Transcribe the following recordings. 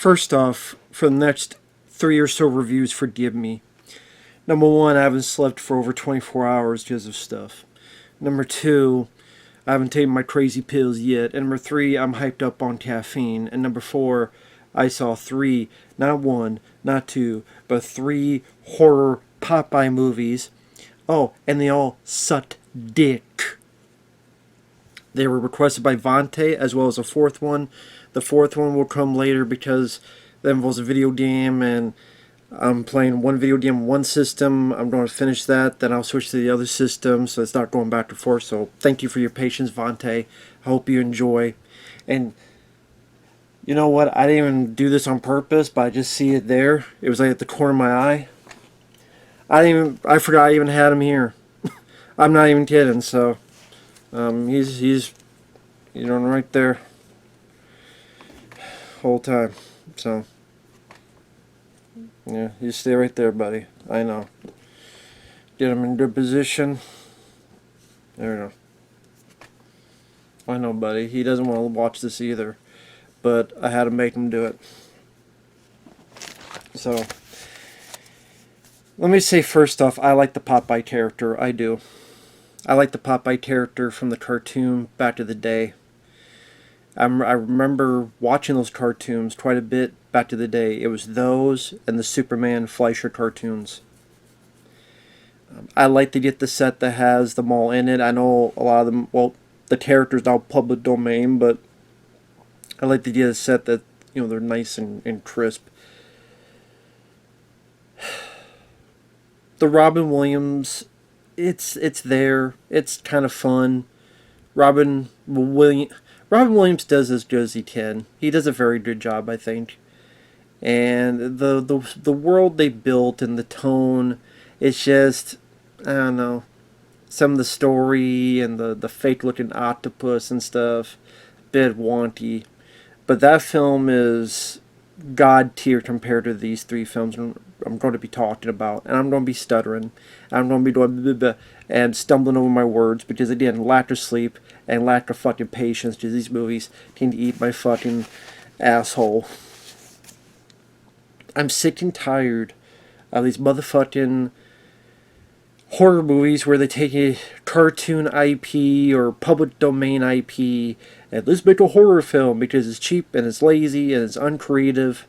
First off, for the next 3 or so reviews, forgive me. Number one, I haven't slept for over 24 hours because of stuff. Number two, I haven't taken my crazy pills yet. And number three, I'm hyped up on caffeine. And number four, I saw three, not one, not two, but three horror Popeye movies. Oh, and they all sucked dick. They were requested by Vonte, as well as a fourth one. The fourth one will come later because that involves a video game, and I'm playing one video game on one system. I'm going to finish that, then I'll switch to the other system, so it's not going back and forth. So thank you for your patience, Vonte. I hope you enjoy. And you know what? I didn't even do this on purpose, but I just see it there. It was like at the corner of my eye. I forgot I even had him here. I'm not even kidding. So he's right there whole time. So yeah, you stay right there, buddy. I know. Get him in good position. There we go. I know, buddy. He doesn't want to watch this either, but I had to make him do it. So let me say first off, I like the Popeye character. I do. I like the Popeye character from the cartoon back in the day. I remember watching those cartoons quite a bit back to the day. It was those and the Superman Fleischer cartoons. I like to get the set that has them all in it. I know a lot of them, well, the characters now public domain, but I like to get a set that, they're nice and crisp. The Robin Williams, it's there. It's kind of fun. Robin Williams does as good as he can. He does a very good job, I think. And the world they built and the tone, it's just, I don't know, some of the story and the fake looking octopus and stuff, a bit wonky. But that film is god tier compared to these three films I'm going to be talking about. And I'm going to be stuttering. I'm going to be doing blah, blah, blah, and stumbling over my words because, again, lack of sleep and lack of fucking patience because these movies tend to eat my fucking asshole. I'm sick and tired of these motherfucking horror movies where they take a cartoon IP or public domain IP and let's make a horror film because it's cheap and it's lazy and it's uncreative.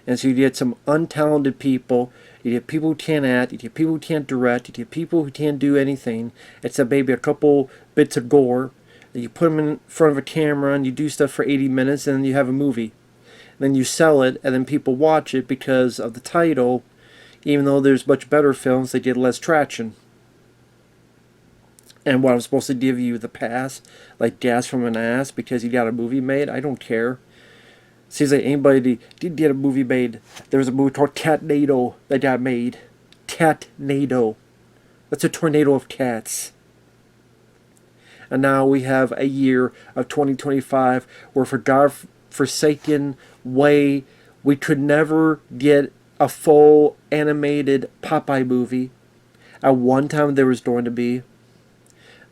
And so you get some untalented people, you get people who can't act, you get people who can't direct, you get people who can't do anything except maybe a couple bits of gore. And you put them in front of a camera and you do stuff for 80 minutes and then you have a movie. And then you sell it and then people watch it because of the title. Even though there's much better films, they get less traction. And what I'm supposed to give you the pass, like gas from an ass because you got a movie made, I don't care. Seems like anybody did get a movie made. There was a movie called Catnado that got made. Catnado. That's a tornado of cats. And now we have a year of 2025 where for God-forsaken way we could never get a full animated Popeye movie. At one time there was going to be.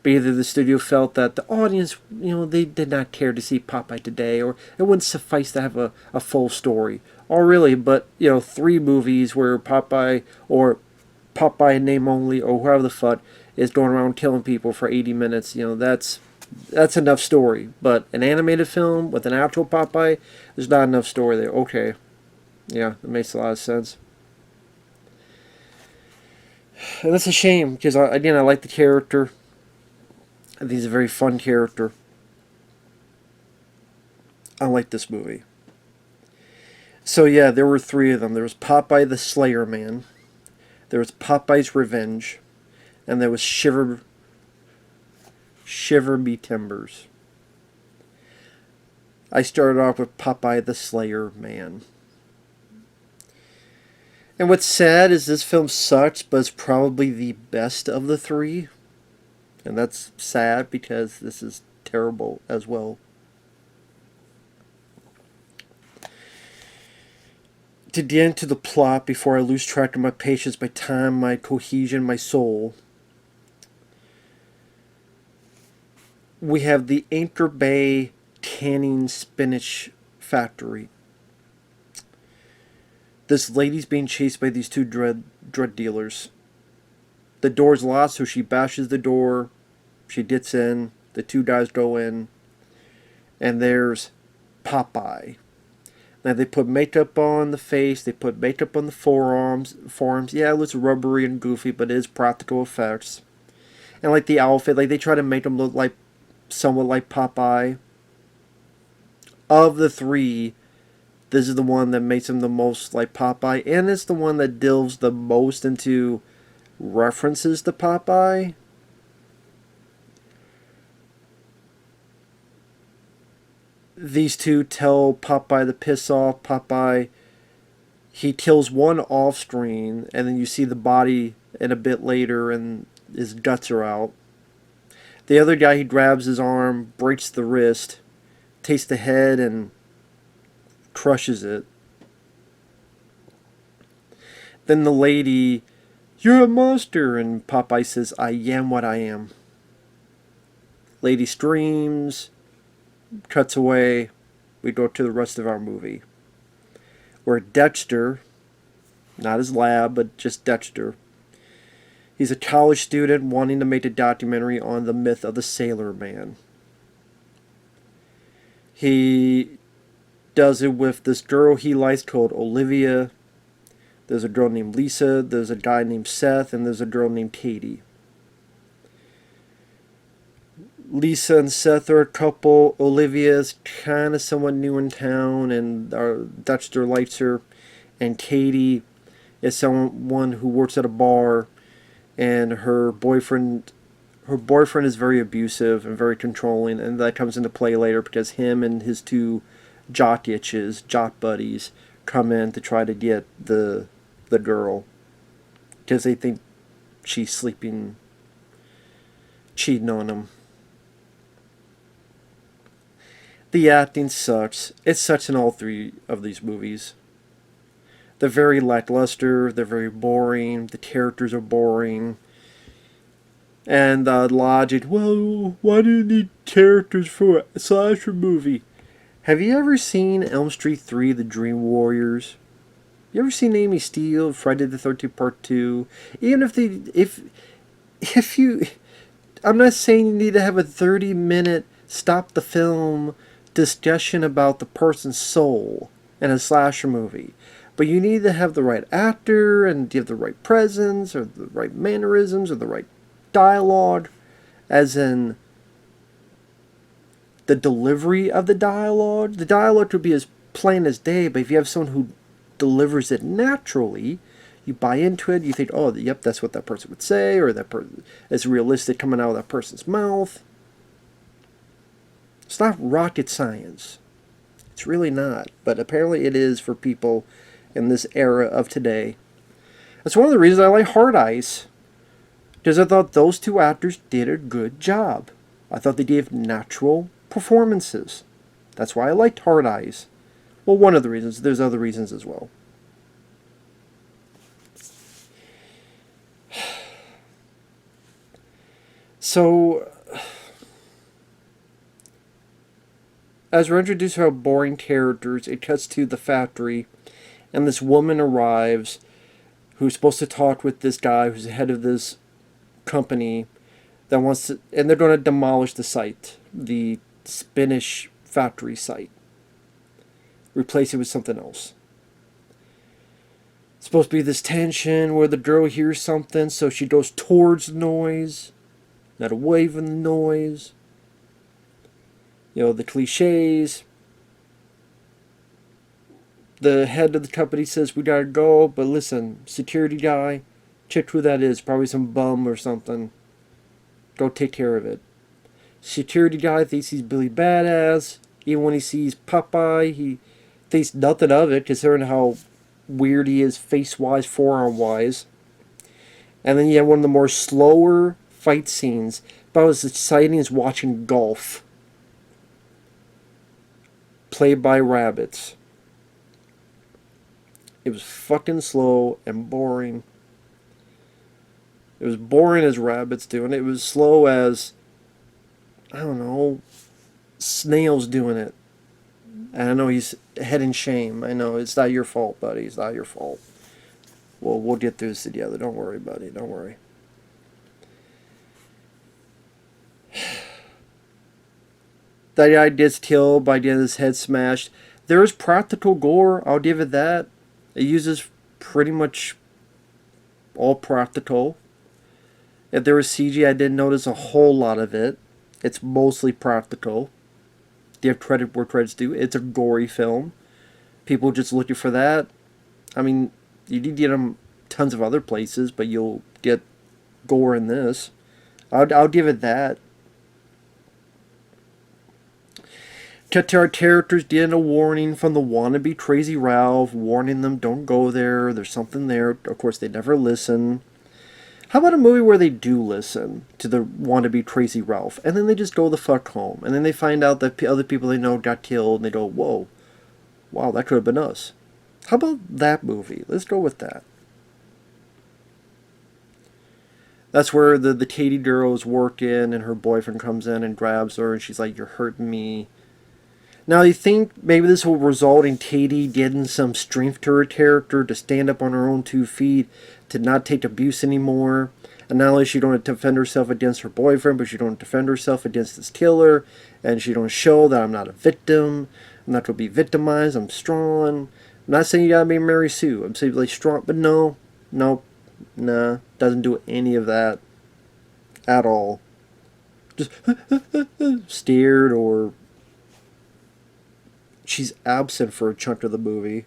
But either the studio felt that the audience, they did not care to see Popeye today, or it wouldn't suffice to have a full story. Or really, but, 3 movies where Popeye, or Popeye in name only, or whoever the fuck, is going around killing people for 80 minutes, that's enough story. But an animated film with an actual Popeye, there's not enough story there. Okay. Yeah, that makes a lot of sense. And that's a shame, because, again, I like the character. I think he's a very fun character. I like this movie. So yeah, there were 3 of them. There was Popeye the Slayer Man. There was Popeye's Revenge. And there was Shiver Me Timbers. I started off with Popeye the Slayer Man. And what's sad is this film sucks, but it's probably the best of the 3. And that's sad because this is terrible as well. To get into the plot before I lose track of my patience, my time, my cohesion, my soul, we have the Anchor Bay Canning Spinach Factory. This lady's being chased by these two drug dealers. The door's locked, so she bashes the door. She gets in. The two guys go in. And there's Popeye. Now they put makeup on the face. They put makeup on the forearms. Yeah, it looks rubbery and goofy, but it is practical effects. And like the outfit, like they try to make him look like somewhat like Popeye. Of the three, this is the one that makes him the most like Popeye, and it's the one that delves the most into references to Popeye. These two tell Popeye to piss off. Popeye, he kills one off screen, and then you see the body in a bit later, and his guts are out. The other guy, he grabs his arm, breaks the wrist, takes the head, and crushes it. Then the lady, "You're a monster," and Popeye says, "I am what I am." Lady screams, cuts away. We go to the rest of our movie, where Dexter, not his lab, but just Dexter, he's a college student wanting to make a documentary on the myth of the Sailor Man. He does it with this girl he likes called Olivia. There's a girl named Lisa, there's a guy named Seth, and there's a girl named Katie. Lisa and Seth are a couple. Olivia's kind of somewhat new in town, and Dexter likes her. And Katie is someone who works at a bar, and her boyfriend is very abusive and very controlling, and that comes into play later because him and his two jock buddies, come in to try to get the girl because they think she's cheating on him. The acting sucks. It sucks in all three of these movies. They're very lackluster, they're very boring, the characters are boring. And the logic, well, why do you need characters for a slasher movie? Have you ever seen Elm Street 3, The Dream Warriors? You ever seen Amy Steele, Friday the 13th Part 2? Even if you... I'm not saying you need to have a 30-minute stop the film discussion about the person's soul in a slasher movie. But you need to have the right actor, and you have the right presence, or the right mannerisms, or the right dialogue, as in the delivery of the dialogue. The dialogue could be as plain as day, but if you have someone who delivers it naturally, you buy into it, you think, oh, yep, that's what that person would say, or that person is realistic coming out of that person's mouth. It's not rocket science. It's really not, but apparently it is for people in this era of today. That's one of the reasons I like Hard Eyes, because I thought those two actors did a good job. I thought they gave natural performances. That's why I liked Hard Eyes. Well, one of the reasons. There's other reasons as well. So, as we're introduced to our boring characters, it cuts to the factory, and this woman arrives who's supposed to talk with this guy who's the head of this company that wants to, and they're going to demolish the site, the Spanish factory site. Replace it with something else. It's supposed to be this tension where the girl hears something, so she goes towards the noise, not away from the noise. You know, the cliches. The head of the company says, we gotta go, but listen, security guy, check who that is, probably some bum or something. Go take care of it. Security guy thinks he's Billy Badass. Even when he sees Popeye, he thinks nothing of it, considering how weird he is face-wise, forearm-wise. And then you have one of the more slower fight scenes, about as exciting as watching golf. Played by rabbits. It was fucking slow and boring. It was boring as rabbits do, and it was slow as, I don't know, snails doing it. And I know he's head in shame. I know it's not your fault, buddy. It's not your fault. Well, we'll get through this together. Don't worry, buddy. Don't worry. That guy gets killed by getting his head smashed. There is practical gore. I'll give it that. It uses pretty much all practical. If there was CG, I didn't notice a whole lot of it. It's mostly practical. Give credit where credit's due. It's a gory film. People just looking for that. I mean, you did get them tons of other places, but you'll get gore in this. I'll give it that. Our characters getting a warning from the wannabe Crazy Ralph, warning them, don't go there, there's something there. Of course, they never listen. How about a movie where they do listen to the wannabe Crazy Ralph, and then they just go the fuck home, and then they find out that other people they know got killed, and they go, whoa, wow, that could have been us. How about that movie? Let's go with that. That's where the Katie girl is working, and her boyfriend comes in and grabs her, and she's like, you're hurting me. Now, you think maybe this will result in Katie getting some strength to her character to stand up on her own 2 feet, to not take abuse anymore. And not only she don't defend herself against her boyfriend, but she don't defend herself against this killer. And she don't show that I'm not a victim. I'm not going to be victimized. I'm strong. I'm not saying you got to be Mary Sue. I'm saying like strong. But no. Nah. Doesn't do any of that at all. Just scared or... She's absent for a chunk of the movie.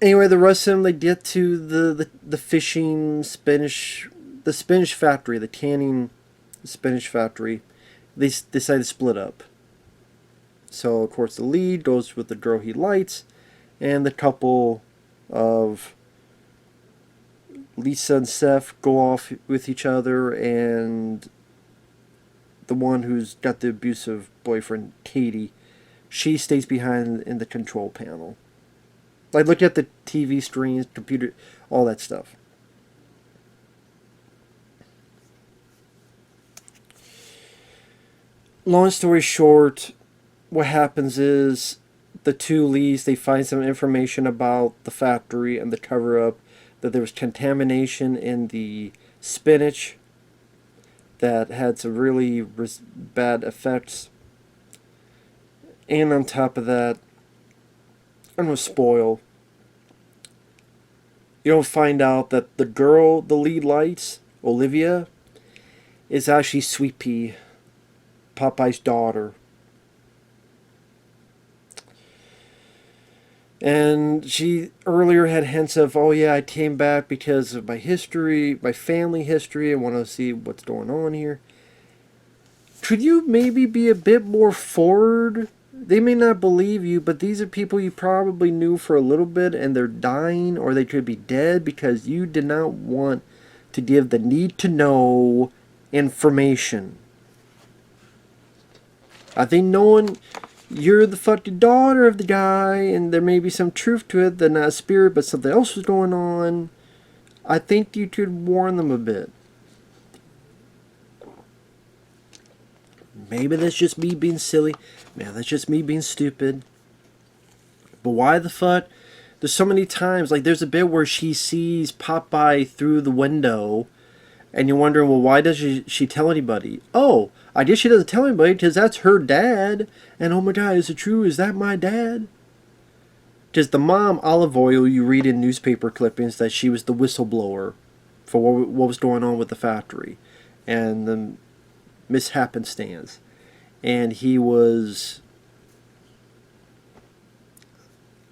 Anyway, the rest of them, they get to the fishing spinach, the spinach factory, the canning spinach factory. They decide to split up. So, of course, the lead goes with the girl he likes, and the couple of Lisa and Seth go off with each other, and the one who's got the abusive boyfriend, Katie, she stays behind in the control panel. Like, look at the TV screens, computer, all that stuff. Long story short, what happens is the 2 leads, they find some information about the factory and the cover-up, that there was contamination in the spinach that had some really bad effects. And on top of that, I'm going to spoil. You don't find out that the girl the lead likes, Olivia, is actually Sweet Pea, Popeye's daughter. And she earlier had hints of, oh yeah, I came back because of my history, my family history. I want to see what's going on here. Could you maybe be a bit more forward? They may not believe you, but these are people you probably knew for a little bit and they're dying, or they could be dead because you did not want to give the need to know information. I think knowing you're the fucking daughter of the guy, and there may be some truth to it, that not a spirit, but something else was going on. I think you could warn them a bit. Maybe that's just me being silly. Maybe that's just me being stupid. But why the fuck? There's so many times, like there's a bit where she sees Popeye through the window, and you're wondering, well, why does she tell anybody? Oh, I guess she doesn't tell anybody because that's her dad. And oh my God, is it true? Is that my dad? Because the mom, Olive Oil, you read in newspaper clippings that she was the whistleblower for what was going on with the factory. And the mishappenstance. And he was,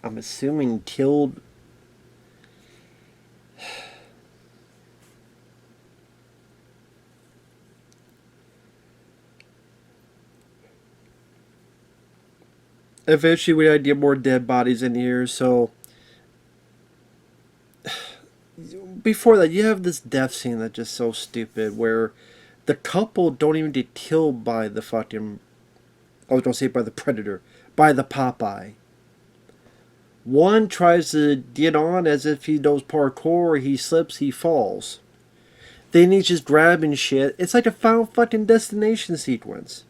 I'm assuming, killed. Eventually we had to get more dead bodies in here, so before that you have this death scene that's just so stupid where the couple don't even get killed by the fucking, I was gonna say by the predator, by the Popeye. One tries to get on as if he knows parkour, he slips, he falls. Then he's just grabbing shit. It's like a Final fucking Destination sequence.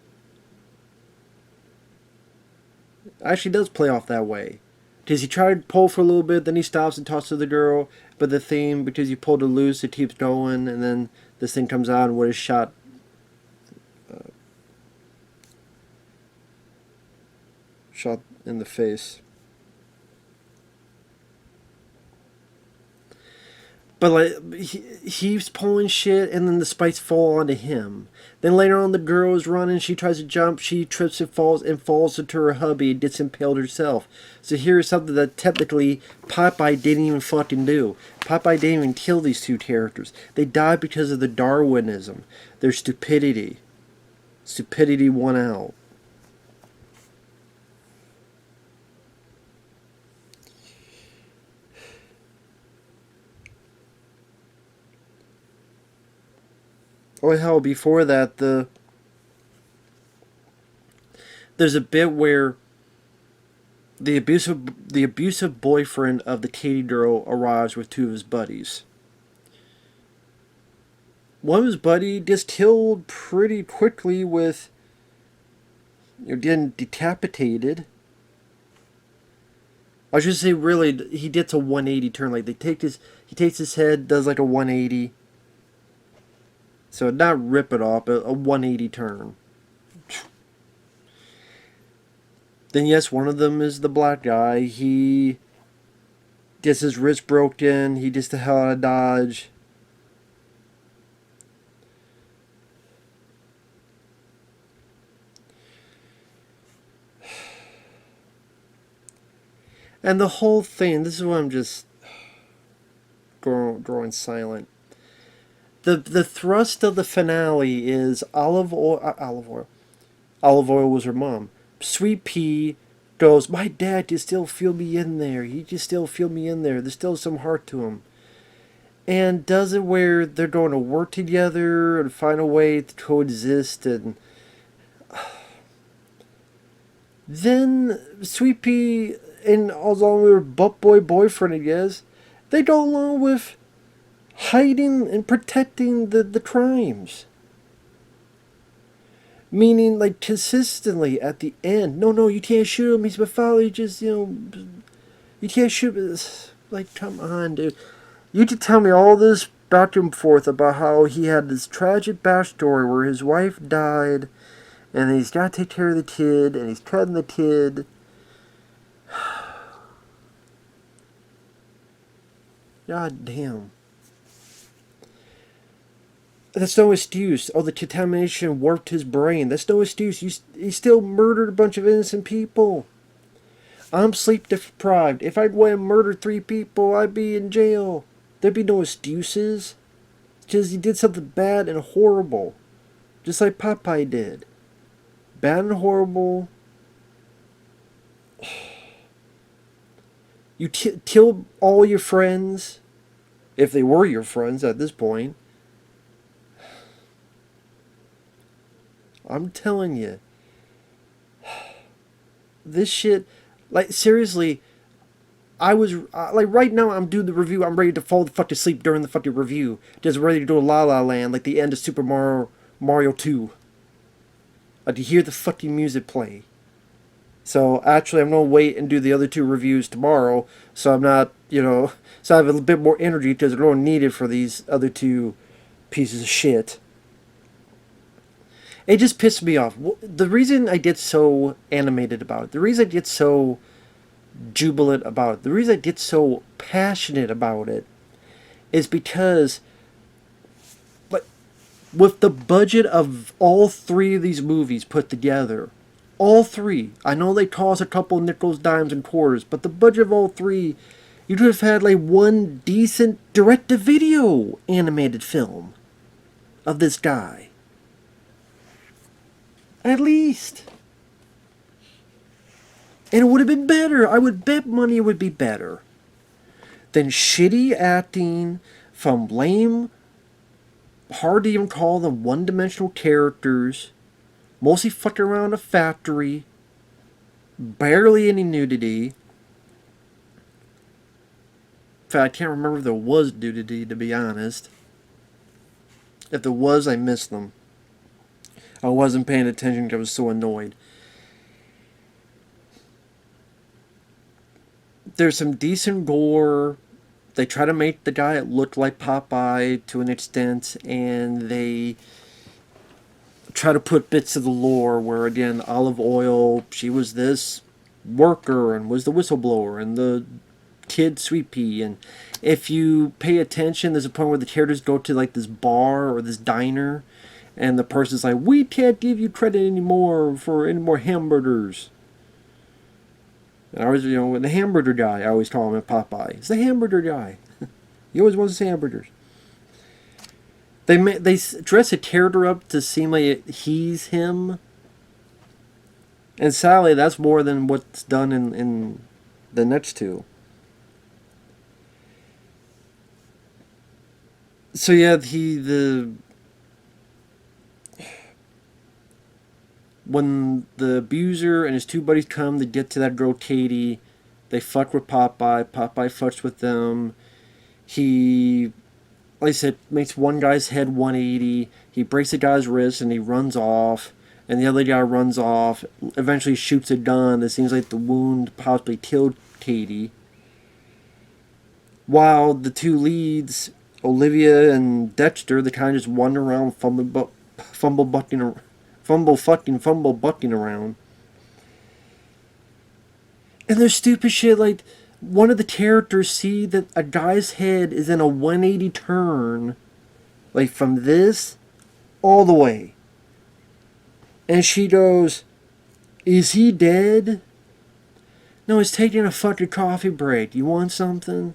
Actually does play off that way. Because he tried to pull for a little bit, then he stops and talks to the girl, but the theme, because you pulled it loose, it keeps going, and then this thing comes out and what is shot shot in the face. But like he's pulling shit, and then the spikes fall onto him. Then later on, the girl is running. She tries to jump. She trips and falls into her hubby and gets impaled herself. So here's something that technically Popeye didn't even fucking do. Popeye didn't even kill these two characters. They died because of the Darwinism, their stupidity. Stupidity won out. Oh hell! Before that, there's a bit where the abusive boyfriend of the Katie girl arrives with two of his buddies. One of his buddy gets killed pretty quickly with, getting decapitated. I should say, really, he gets a 180 turn. Like he takes his head, does like a 180. So not rip it off, but a 180 turn. Then yes, one of them is the black guy. He gets his wrist broken. He gets the hell out of Dodge. And the whole thing, this is what I'm just growing silent. The thrust of the finale is olive oil. Olive oil was her mom. Sweet Pea goes, my dad can still feel me in there. He can still feel me in there. There's still some heart to him. And does it where they're going to work together and find a way to coexist. And then Sweet Pea, and along with her butt boy boyfriend, I guess, they go along with hiding and protecting the crimes. Meaning, like, consistently at the end, no, you can't shoot him, he's my father, you just, you can't shoot him. Like, come on, dude. You could tell me all this back and forth about how he had this tragic backstory where his wife died, and he's got to take care of the kid, and he's cutting the kid. God damn. That's no excuse. Oh, the contamination warped his brain. That's no excuse. He still murdered a bunch of innocent people. I'm sleep deprived. If I'd went and murdered 3 people, I'd be in jail. There'd be no excuses. Because he did something bad and horrible. Just like Popeye did. Bad and horrible. You killed all your friends. If they were your friends at this point. I'm telling you. This shit, like, seriously, I was, like, right now I'm doing the review, I'm ready to fall the fuck asleep during the fucking review. Just ready to do a La La Land, like the end of Super Mario 2. Like, to hear the fucking music play. So, actually, I'm gonna wait and do the other 2 reviews tomorrow, so I'm not, so I have a bit more energy, because I don't need it for these other 2 pieces of shit. It just pissed me off. The reason I get so animated about it, the reason I get so jubilant about it, the reason I get so passionate about it, is because, like, with the budget of all 3 of these movies put together, all 3, I know they cost a couple nickels, dimes, and quarters, but the budget of all 3, you could have had like one decent direct-to-video animated film of this guy. At least. And it would have been better. I would bet money it would be better than shitty acting from lame, hard to even call them one-dimensional characters, mostly fucking around a factory, barely any nudity. In fact, I can't remember if there was nudity, to be honest. If there was, I missed them. I wasn't paying attention because I was so annoyed. There's some decent gore. They try to make the guy look like Popeye to an extent, and they try to put bits of the lore where, again, Olive Oil, she was this worker and was the whistleblower, and the kid Sweet Pea. And if you pay attention, there's a point where the characters go to like this bar or this diner, and the person's like, "We can't give you credit anymore for any more hamburgers." And I was, the hamburger guy, I always call him at Popeye. He's the hamburger guy. He always wants hamburgers. They dress a character up to seem like he's him. And sadly, that's more than what's done in the next two. So yeah, when the abuser and his two buddies come to get to that girl Katie, they fuck with Popeye. Popeye fucks with them. He, like I said, makes one guy's head 180. He breaks the guy's wrist and he runs off. And the other guy runs off. Eventually shoots a gun that seems like the wound possibly killed Katie. While the two leads, Olivia and Dexter, they kind of just wander around, fumble fucking around. And there's stupid shit like one of the characters see that a guy's head is in a 180 turn, like from this all the way. And she goes, "Is he dead?" "No, he's taking a fucking coffee break. You want something?"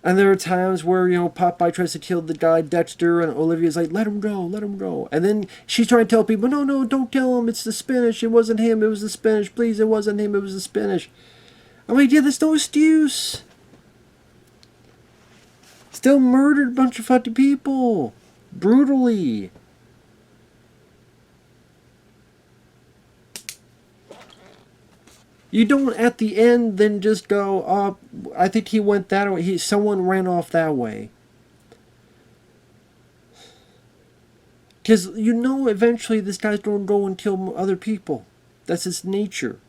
And there are times where, Popeye tries to kill the guy, Dexter, and Olivia's like, "Let him go, let him go." And then she's trying to tell people, "No, no, don't kill him. It's the spinach. It wasn't him. It was the spinach. Please, it wasn't him. It was the spinach." I'm like, yeah, there's no excuse. Still murdered a bunch of fucking people. Brutally. You don't at the end then just go, "Oh, I think he went that way. Someone ran off that way." Because eventually this guy's going to go and kill other people. That's his nature.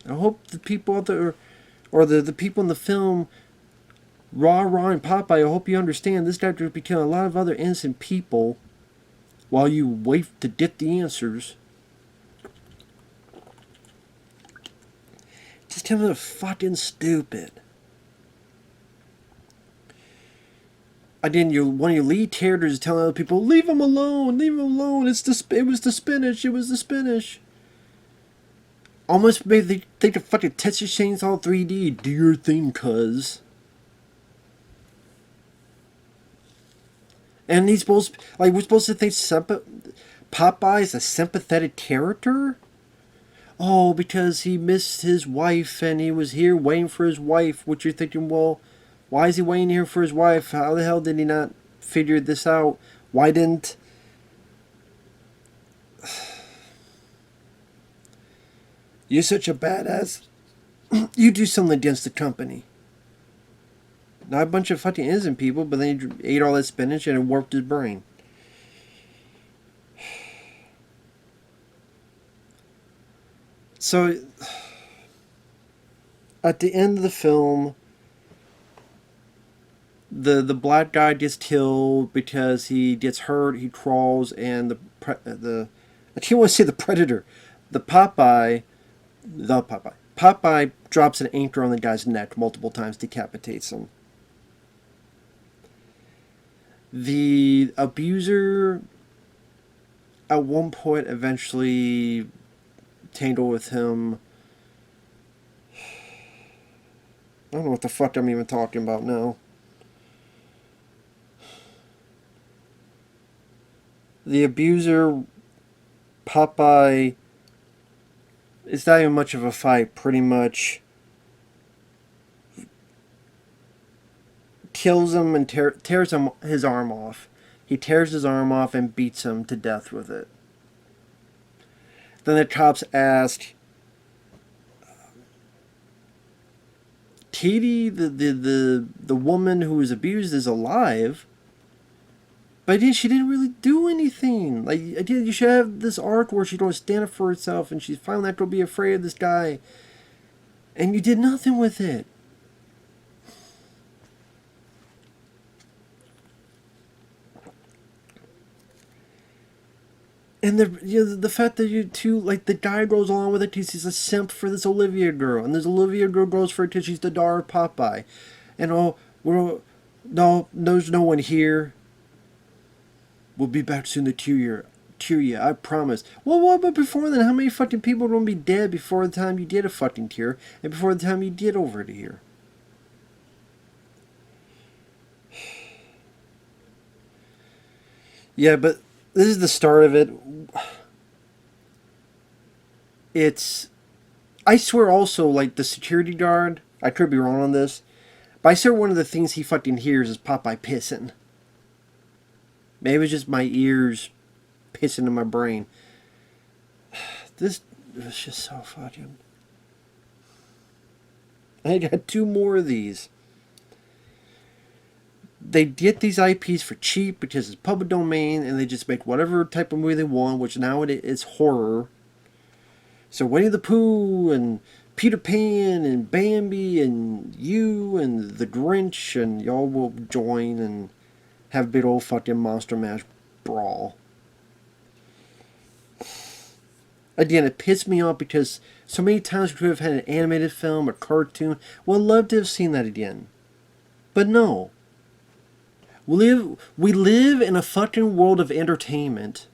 I hope the people out there, or the people in the film, Raw and Popeye, I hope you understand this guy could be killing a lot of other innocent people while you wait to get the answers. Just kind of fucking stupid. Again, one of your lead characters is telling other people, "Leave him alone, leave him alone. It was the spinach, it was the spinach." Almost made me think of fucking Texas Chainsaw 3D. Do your thing, cuz. And we're supposed to think Popeye's a sympathetic character? Oh, because he missed his wife and he was here waiting for his wife. Which you're thinking, well, why is he waiting here for his wife? How the hell did he not figure this out? Why didn't... You're such a badass. You do something against the company. Not a bunch of fucking innocent people, but then he ate all that spinach and it warped his brain. So, at the end of the film, the black guy gets killed because he gets hurt, he crawls, and I can't want to say the predator. Popeye drops an anchor on the guy's neck multiple times, decapitates him. The abuser, at one point, eventually tangle with him. I don't know what the fuck I'm even talking about now. The abuser, Popeye, it's not even much of a fight. Pretty much kills him and tears his arm off. He tears his arm off and beats him to death with it. Then the cops ask, Katie, the woman who was abused, is alive. But again, she didn't really do anything. Like, again, you should have this arc where she don't stand up for herself, and she's finally not going to be afraid of this guy. And you did nothing with it. And the fact that you two, like, the guy goes along with it because he's a simp for this Olivia girl, and this Olivia girl goes for it because she's the daughter of Popeye, and no, there's no one here. We'll be back soon to cheer you, I promise. Well, what about before then? How many fucking people are gonna be dead before the time you did a fucking tear, and before the time you did over to here? Yeah, but this is the start of it. I swear also, like, the security guard, I could be wrong on this, but I swear one of the things he fucking hears is Popeye pissing. Maybe it's just my ears pissing in my brain. This was just so fucking... I got 2 more of these. They get these IPs for cheap because it's public domain, and they just make whatever type of movie they want, which now it is horror. So Winnie the Pooh and Peter Pan and Bambi and you and the Grinch, and y'all will join and have a big old fucking monster mash brawl. Again, it pissed me off because so many times we could have had an animated film or cartoon. Well, I'd love to have seen that again. But no. We live in a fucking world of entertainment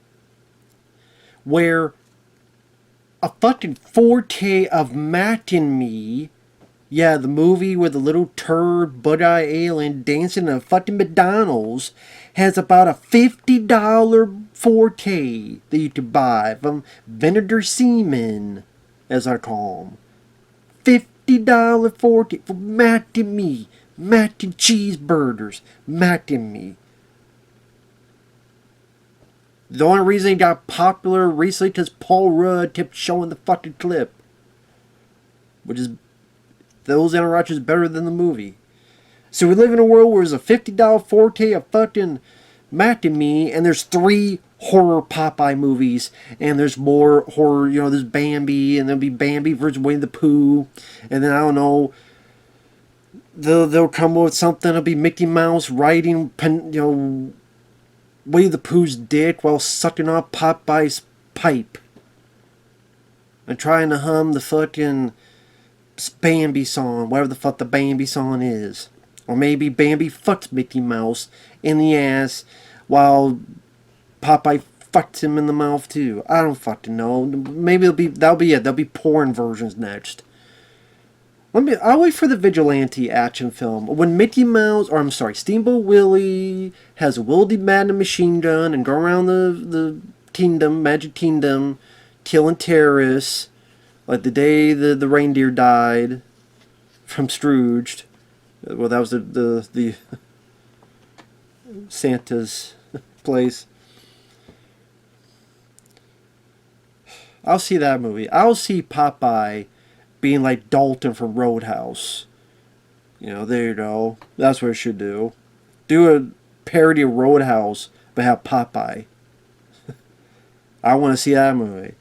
where a fucking 4K of Matt and Me, yeah, the movie with the little turd, bug-eye alien dancing in a fucking McDonald's, has about a $50 4K that you could buy from Vinegar Seaman, as I call them. $50 4K for Matt and Me. Mac and cheeseburgers. Mac and Me. The only reason he got popular recently because Paul Rudd kept showing the fucking clip. Which is... those interactions better than the movie. So we live in a world where there's a $50 4K of fucking Mac and Me, and there's 3 horror Popeye movies, and there's more horror, there's Bambi, and there'll be Bambi versus Winnie the Pooh, and then I don't know... They'll come up with something. It'll be Mickey Mouse riding, Winnie the Pooh's dick while sucking off Popeye's pipe. And trying to hum the fucking Bambi song, whatever the fuck the Bambi song is. Or maybe Bambi fucks Mickey Mouse in the ass while Popeye fucks him in the mouth too. I don't fucking know. Maybe that'll be it. There'll be porn versions next. I'll wait for the vigilante action film. When Steamboat Willie has a Wildy Madden machine gun and go around the kingdom, Magic Kingdom, killing terrorists, like the day the reindeer died from Scrooged. Well, that was the Santa's place. I'll see that movie. I'll see Popeye being like Dalton from Roadhouse. There you go. That's what it should do. Do a parody of Roadhouse, but have Popeye. I want to see that movie.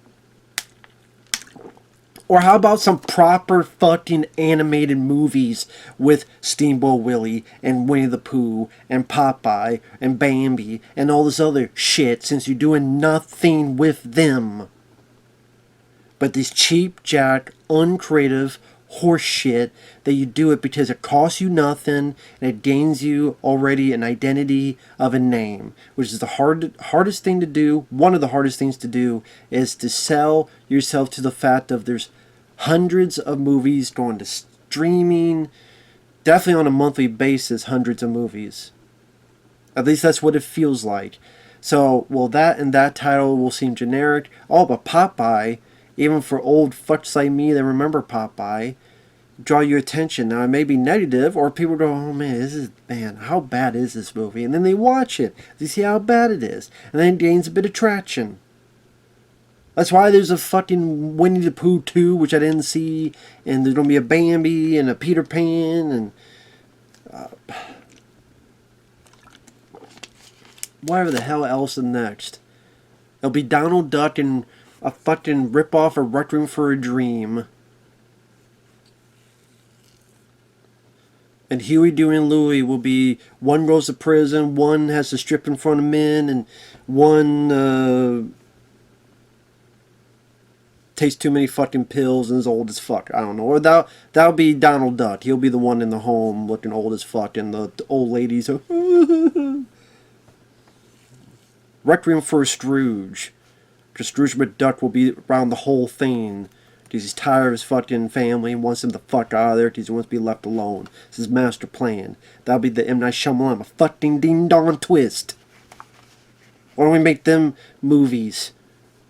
Or how about some proper fucking animated movies with Steamboat Willie and Winnie the Pooh and Popeye and Bambi and all this other shit, since you're doing nothing with them. But this cheap jack, uncreative horse shit that you do it because it costs you nothing and it gains you already an identity of a name, which is the hardest thing to do. One of the hardest things to do is to sell yourself to the fact of there's hundreds of movies going to streaming, definitely on a monthly basis, hundreds of movies. At least that's what it feels like. So, well, that and that title will seem generic. Oh, but Popeye, even for old fucks like me that remember Popeye, draw your attention. Now, it may be negative, or people go, oh man, how bad is this movie? And then they watch it. They see how bad it is. And then it gains a bit of traction. That's why there's a fucking Winnie the Pooh 2, which I didn't see, and there's gonna be a Bambi and a Peter Pan, and whatever the hell else is next. It'll be Donald Duck and a fucking rip-off of Requiem for a Dream. And Huey, Dewey, and Louie will be, one goes to prison, one has to strip in front of men, and one takes too many fucking pills and is old as fuck. I don't know. Or that'll be Donald Duck. He'll be the one in the home looking old as fuck, and the old ladies are Requiem for a Scrooge. Because Scrooge McDuck will be around the whole thing. Because he's tired of his fucking family and wants him the fuck out of there because he wants to be left alone. It's his master plan. That'll be the M. Night Shyamalan, a fucking ding-dong twist. Why don't we make them movies?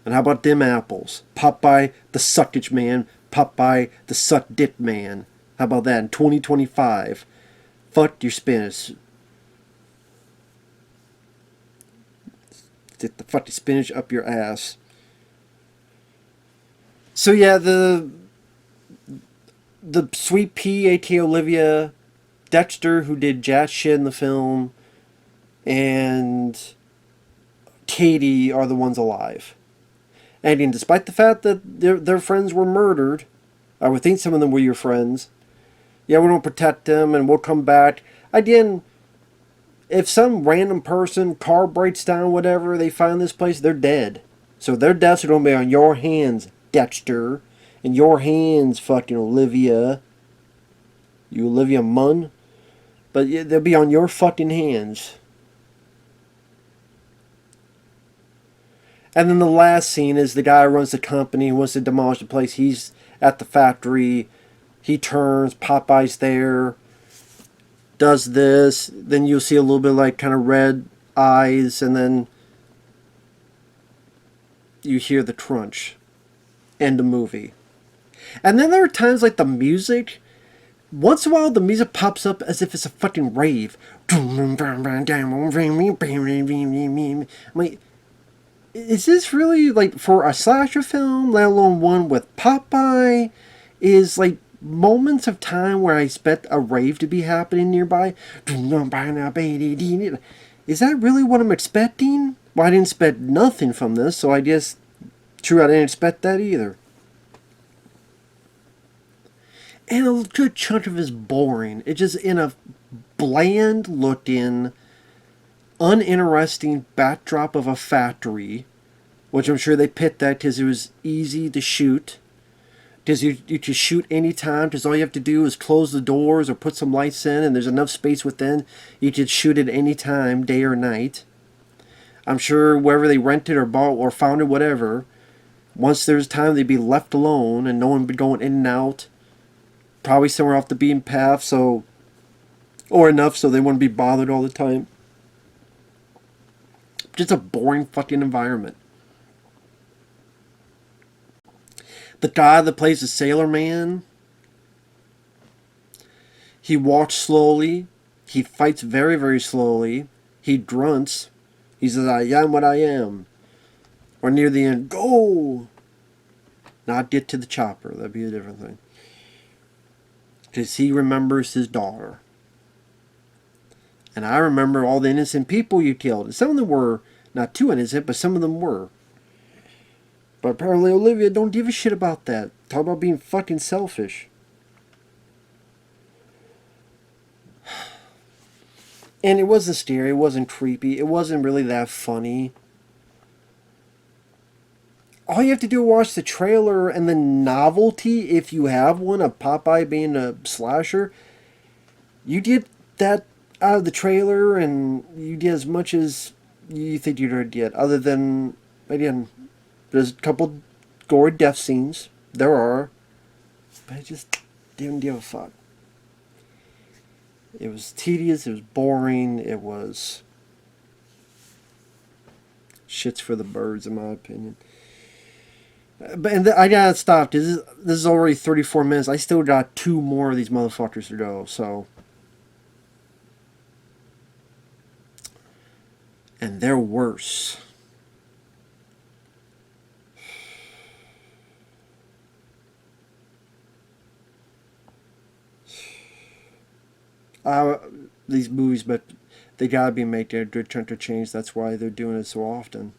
And how about them apples? Popeye the Suckage Man, Popeye the Suck Dick Man. How about that in 2025? Fuck your spinach. Stick the fucking spinach up your ass. So yeah, the Sweet Pea, A.K.A. Olivia, Dexter, who did jazz shit in the film, and Katie are the ones alive. And despite the fact that their friends were murdered, I would think some of them were your friends. Yeah, we don't protect them, and we'll come back. Again, if some random person, car breaks down, whatever, they find this place, they're dead. So their deaths are going to be on your hands, Dexter. In your hands, fucking Olivia. You Olivia Munn. But yeah, they'll be on your fucking hands. And then the last scene is the guy who runs the company who wants to demolish the place. He's at the factory. He turns. Popeye's there. Does this. Then you'll see a little bit like kind of red eyes. And then you hear the crunch. End of movie. And then there are times like the music. Once in a while the music pops up as if it's a fucking rave. I'm like, is this really like for a slasher film, let alone one with Popeye? Is like moments of time where I expect a rave to be happening nearby. Is that really what I'm expecting? Well, I didn't expect nothing from this, so I guess true, I didn't expect that either. And a good chunk of it is boring. It's just in a bland looking, uninteresting backdrop of a factory, which I'm sure they picked that because it was easy to shoot. Because you can shoot anytime, because all you have to do is close the doors or put some lights in, and there's enough space within. You can shoot it anytime, day or night. I'm sure wherever they rented or bought or found it, whatever, once there's time, they'd be left alone and no one would be going in and out. Probably somewhere off the beaten path, so, or enough so they wouldn't be bothered all the time. Just a boring fucking environment. The guy that plays the Sailor Man, he walks slowly. He fights very, very slowly. He grunts. He says, I am what I am. Or near the end, go! Not get to the chopper. That'd be a different thing. Because he remembers his daughter. And I remember all the innocent people you killed. And some of them were not too innocent, but some of them were. But apparently Olivia don't give a shit about that. Talk about being fucking selfish. And it wasn't scary. It wasn't creepy. It wasn't really that funny. All you have to do is watch the trailer and the novelty, if you have one, of Popeye being a slasher. You get that out of the trailer and you get as much as you think you're going to get. Other than, again, there's a couple gory death scenes. There are. But I just didn't give a fuck. It was tedious. It was boring. It was shits for the birds, in my opinion. But I gotta stop. This is already 34 minutes. I still got 2 more of these motherfuckers to go. So, and they're worse. uh, these movies, but they gotta be made. They're trying to change. That's why they're doing it so often.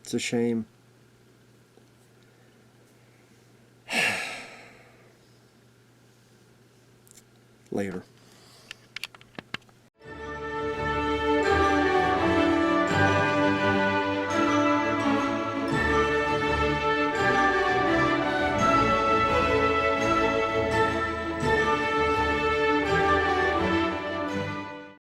It's a shame. Later.